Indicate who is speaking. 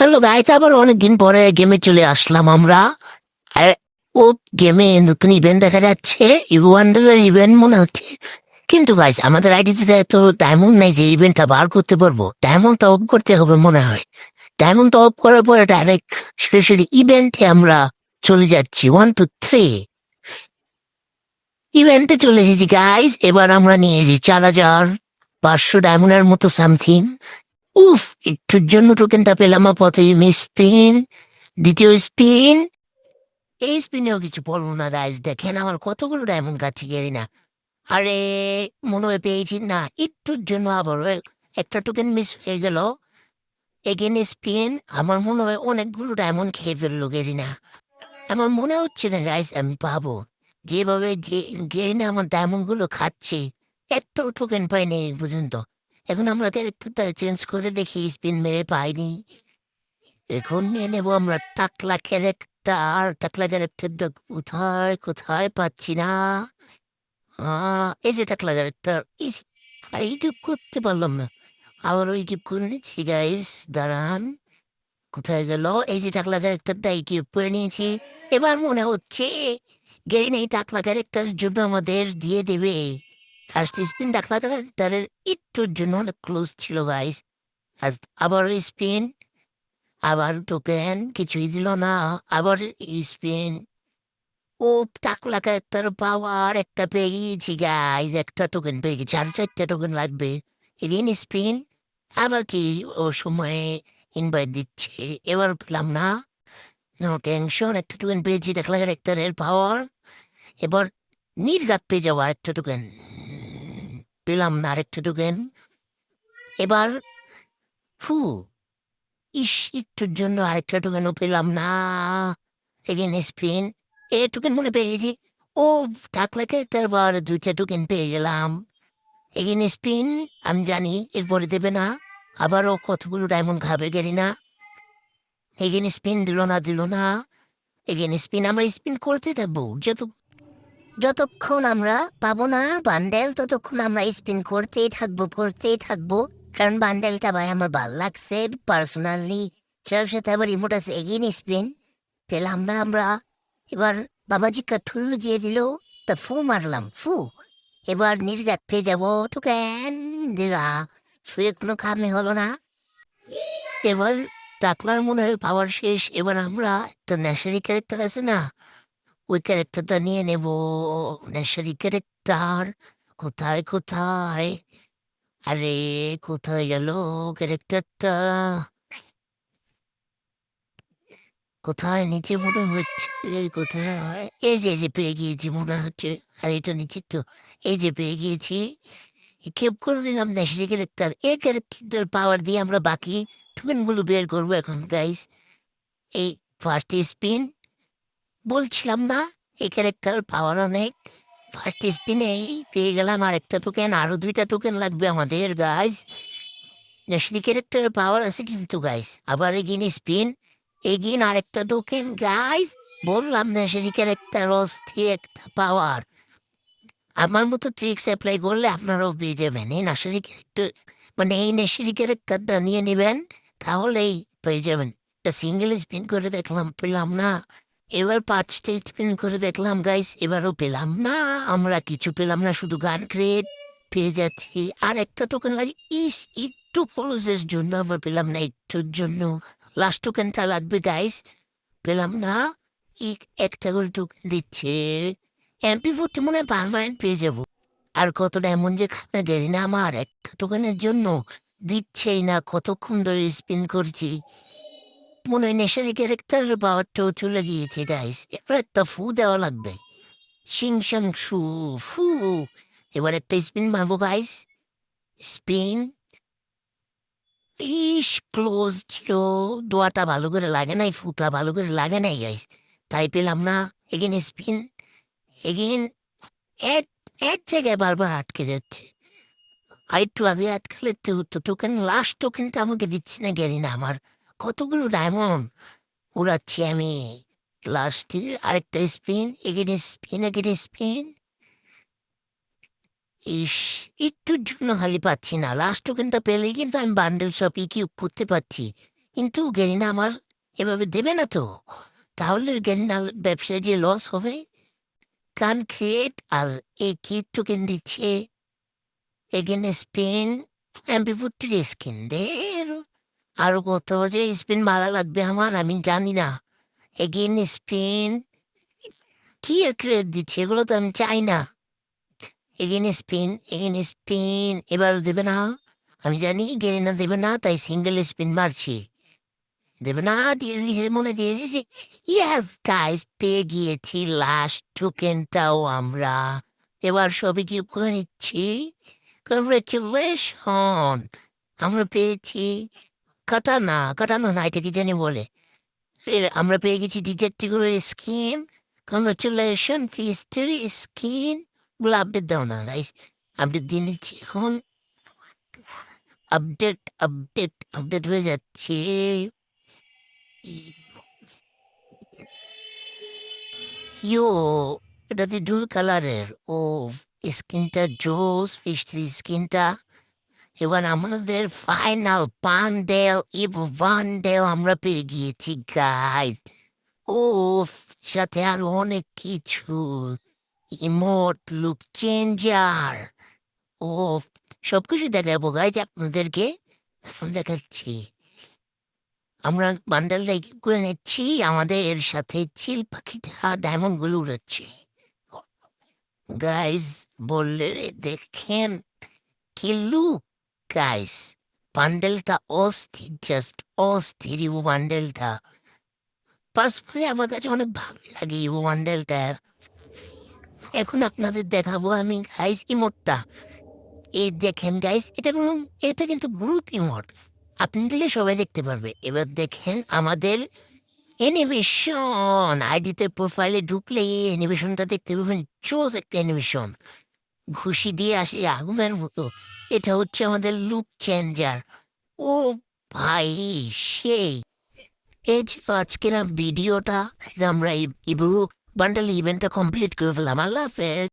Speaker 1: Hello guys, আবার অনেকদিন পরে গেমে চলে আসলাম আমরা। আর ও গেমে নতুন ইভেন্ট দেখা যাচ্ছে, ওয়ান্ডারের ইভেন্ট মনে হচ্ছে। কিন্তু গাইস, আমাদের আইডিতে তো ডায়মন্ড নাই যে ইভেন্টটা বার করতে পারবো। ডায়মন্ডটা অফ করতে হবে মনে হয়। ডায়মন্ডটা অফ করার পরে ডাইরেক্ট সরাসরি ইভেন্টে আমরা চলে যাচ্ছি। 1 2 3 ইভেন্টে চলে এসেছি গাইস। এবার আমরা নিয়ে এসেছি 4,500 ডায়মন্ডের মতো সামথিং। উফ, একটুর জন্য টোকেনটা পেলাম পথে। স্পিন, দ্বিতীয় স্পিন। এই স্পিনেও কিছু বলবো না গাইজ, দেখেন আমার কতগুলো ডায়মন্ড কাছে গেলি না। আরে, মনে হয় পেয়েছি না, একটুর জন্য আবার একটা টোকেন মিস হয়ে গেল। এগেন স্পিন, আমার মনে হয় অনেকগুলো ডায়মন্ড খেয়ে ফেললো গেরিনা। আমার মনে হচ্ছে না গাইজ আমি পাবো। যেভাবে যে গেরিনা আমার ডায়মন্ড গুলো খাচ্ছে, এত টোকেন পাইনি এই পর্যন্ত। এখন আমরা ক্যারেক্টারটা চেঞ্জ করে দেখি, স্পিন মেরে পাইনি। এখন নিয়ে নেবো আমরা টাকলা ক্যারেক্টার। টাকলা ক্যারেক্টারটা কোথায় কোথায় পাচ্ছি না। এই যে টাকলা ক্যারেক্টার, ইউটিউব করতে পারলাম না। আবার ইউটিউব করে নিচ্ছি গাইস, দাঁড়ান। কোথায় গেল? এই যে টাকলা ক্যারেক্টারটা ইউটিউব করে নিয়েছি। এবার মনে হচ্ছে গেরিন এই টাকলা ক্যারেক্টারের জন্য আমাদের দিয়ে দেবে। ফার্স্ট স্পিন টাকলা ক্যারেক্টারের একটুর জন্য অনেক ক্লোজ ছিল গাইস। আবার স্পিন, আবার টোকেন কিছুই দিল না। আবার স্পিন। ও, টাকলা ক্যারেক্টার পাওয়ার একটা পেয়ে গিয়েছি গাইজ, একটা টোকেন পেয়ে গেছি, আর 4টা টোকেন লাগবে। Again spin. আবার কি ও সময়ে ইনভাইট দিচ্ছে, এবার পেলাম না। নো টেনশন, একটা টোকেন পেয়েছি টাকলা ক্যারেক্টারের পাওয়ার। এবার নির্ঘাত পেয়ে যাবো আরেকটা টোকেন। পেলাম না আরেকটা টোকেন। এবার ফু, একটুর জন্য আরেকটা টোকেনও পেলাম না। Again spin. টোকেন মনে পেয়ে গেছি। ও, টাকলাকে তারপর 2টা টোকেন পেয়ে গেলাম। Again spin. আমি জানি এরপরে দেবে না। আবারও কতগুলো ডায়মন্ড খাবে গেলি না। এগেন স্পিন, দিল না। এগেন স্পিন, আমরা স্পিন করতে থাকবো যতক্ষণ আমরা পাবো না বান্ডেল, ততক্ষণ আমরা স্পিন করতেই থাকবো। কারণ বান্ডেলটা ভাই আমার ভাল লাগছে পার্সোনালি। সেটার সাথে আবার রিমোট আছে। এগেইন স্পিন, পেলাম না আমরা। এবার বাবাজি কাঠুল্লু দিয়ে দিল, তা ফু মারলাম, ফু। এবার নির্ঘাত পেয়ে যাবো টোকেন। দিলা শুয়ে কোনো কামে হলো না। এবার টাকলার মনে হয় পাওয়ার শেষ। এবার আমরা একটা নেশারি ক্যারেক্টার আছে না, ওই ক্যারেক্টারটা নিয়ে নেব। নেশারি ক্যারেক্টার কোথায় কোথায়? আরে, কোথায় গেল ক্যারেক্টারটা? কোথায়? নিচে মনে হচ্ছে। কোথায়? এই যে পেয়ে গিয়েছি মনে হচ্ছে। আর এটা নিচে তো। এই যে পেয়ে গিয়েছি। কেপ করে নিলাম নেশারি ক্যারেক্টার। এই ক্যারেক্টার পাওয়ার দিয়ে আমরা বাকি টোকেনগুলো বের করবো এখন গাইস। এই ফার্স্ট স্পিন, বলছিলাম না এই ক্যারেক্টার পাওয়ার অনেক। ফার্স্ট স্পিনেই পেয়ে গেলাম আরেকটা টোকেন, আরো 2টা টোকেন লাগবে আমাদের গাইস। নেশারি ক্যারেক্টারের পাওয়ার আছে কিন্তু গাইস। আবার এগিন স্পিন, এগিন আরেকটা টোকেন গাইস। বললাম নেশারি ক্যারেক্টার অস্থির একটা পাওয়ার। আমার মতো ট্রিক্স অ্যাপ্লাই করলে আপনারাও পেয়ে যাবেন এই নেশারি ক্যারেক্টার। মানে এই নেশারি ক্যারেক্টারটা নিয়ে নেবেন, তাহলেই পেয়ে যাবেন। একটা সিঙ্গেল স্পিন করে দেখলাম, পেলাম না। এবার 5টা স্পিন করে দেখলাম গাইস, এবারও পেলাম না। আমরা কিছু পেলাম না, শুধু গান ক্রিয়েট পেয়ে যাচ্ছি। আর একটা টোকেন লাগে। একটু ক্লোজের জন্য আমরা পেলাম না, একটুর জন্য। লাস্ট টোকেনটা লাগবে গাইস, পেলাম না। একটা করে টোকেন দিচ্ছে। MP40 মনে হয় পারমানেন্ট পেয়ে যাবো। আর কতটা এমন যে খাবে দেরি না, আমার একটা টোকেনের জন্য দিচ্ছেই না। কতক্ষণ ধরে স্পিন করছি, মনে হয় নেশারি ক্যারেক্টার পাওয়ারটাও চলে গিয়েছে গাইস। এবার একটা ফু দেওয়া লাগবে। শিং শাং শু, ফু। এবার একটা স্পিন মারবো গাইস। স্পিন। ক্লোজ ছিল। দোয়াটা ভালো করে লাগে নাই, ফুটা ভালো করে লাগে নাই গাইস, তাই পেলাম না। Again spin, again. এক এক জায়গায় বারবার আটকে যাচ্ছে। আর একটু আগে আটকালে তো হতো। টোকেন, লাস্ট টোকেনটা আমাকে দিচ্ছে না গেরি না। আমার কতগুলো ডায়মন্ড উড়াচ্ছি আমি। লাস্টে আরেকটা spin, again spin, again spin. ইস, একটুর জন্য খালি পাচ্ছি না। লাস্ট টোকেনটা পেলেই কিন্তু আমি বান্ডেল সব কিউব করতে পারছি। কিন্তু গেরিনা আমার এভাবে দেবে না তো, তাহলে গেরিনার ব্যবসায় যে লস হবে। কান ক্রিয়েট আর একই টোকেন দিচ্ছে এগেন স্পিন এমপি 40 স্কিন দের। আরো কত বছর স্পিন মারা লাগবে আমার, আমি জানি না। এগেন স্পিন কি আর ক্রেডিট দিচ্ছে, এগুলো তো আমি চাই না। এগেন স্পিন এবার দেবে না, আমি জানি গেরিনা দেবে না, তাই সিঙ্গেল স্পিন মারছি। দেবে না, দিয়ে দিয়েছে, মনে দিয়ে দিয়েছে। ইয়াস গাইস, পেয়ে গিয়েছি লাস্ট টোকেনটাও আমরা। এবার সবই কি করে নিচ্ছি। কংগ্রেচুলেশন, আমরা পেয়েছি কাটানো না, এটা কি জানি বলে। আমরা পেয়ে গেছি ডিটেকটিভের স্কিন। কংগ্রেচুলেশন ফিস্টের স্কিন। গুলো আপডেট দাও না গাইস, আপডেট দিয়ে নিচ্ছি এখন। আপডেট হয়ে যাচ্ছে। ইয়ো, এটাতে দুই কালারের। ও স্কিনটা জোস, ফিস্টের স্কিনটা। এবার আমাদের ফাইনাল বান্ডেল আমরা পেয়ে গিয়েছি গাইড। ও সাথে আরো অনেক কিছু, ইমোট, লুক চেঞ্জার। ও সবকিছু দেখাবো গাইজ আপনাদেরকে, এখন দেখাচ্ছি। আমরা বান্ডেলটা করে নিচ্ছি, আমাদের এর সাথে চিল পাখিটা ডায়মন্ড গুলো উড়াচ্ছে গাইজ। বললে দেখেন কি লুক গাইস, বান্ডেলটা অস্থির, জাস্ট অস্থির ইবো বান্ডেলটা। পার্সোনালি আমার কাছে অনেক ভালো লাগে ইবো বান্ডেলটা। এখন আপনাদের দেখাবো আমি গাইস ইমোটটা। এই দেখেন গাইস, এটা কিন্তু গ্রুপ ইমোট, আপনি দিলে সবাই দেখতে পারবে। এবার দেখেন আমাদের অ্যানিমেশন, আইডিতে প্রোফাইলে ঢুকলে এই অ্যানিমেশনটা দেখতে পাবেন, চোজ একটা অ্যানিমেশন, ঘুষি দিয়ে আসে আগুনের মতো। এটা হচ্ছে আমাদের লুক চেঞ্জার। ও ভাই, সেই এই ছিল আজকের ভিডিওটা। আমরা এই বান্ডেল ইভেন্টটা কমপ্লিট করে ফেললাম। আল্লাহ হাফেজ।